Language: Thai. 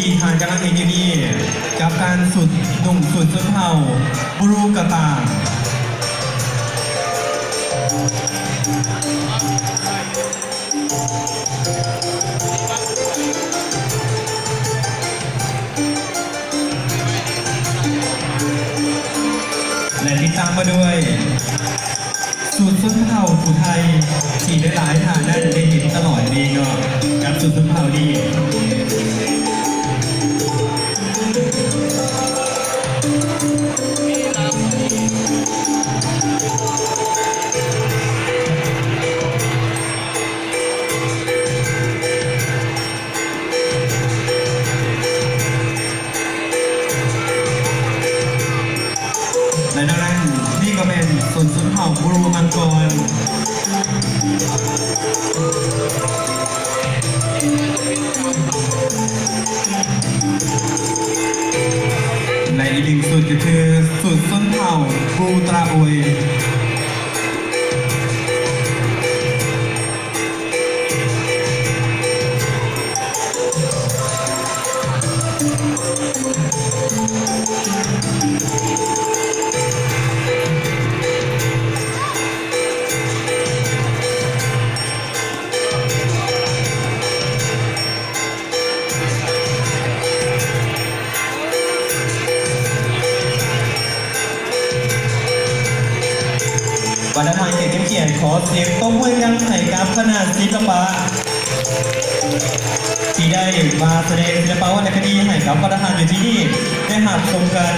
ที่ทานกำลังเห็นอยู่นี่กับการสุดหนุ่มสุดชนเผ่าบรูกะตาและติดตามมาด้วยสูตรส้นเผาผู้ไทยที่ได้หลายฐานนั่นได้เห็นตลอดดีเนาะกับสูตรส้นเผาดีและนั่นนี่ก็เป็นส่วนส้นเผาบรูมังกรในอีกหนึ่งสูตรก็คือสูตรส้นเผาบรูตราโอยวัฒนธรรมเกียรติเกียรติขอเสียงต้มห้วยยังไห่กับคณะศิลปะที่ได้มาแสดงศิลปะวรรณคดีให้กับวัฒนธรรมอยู่ที่นี่ได้หาชมกัน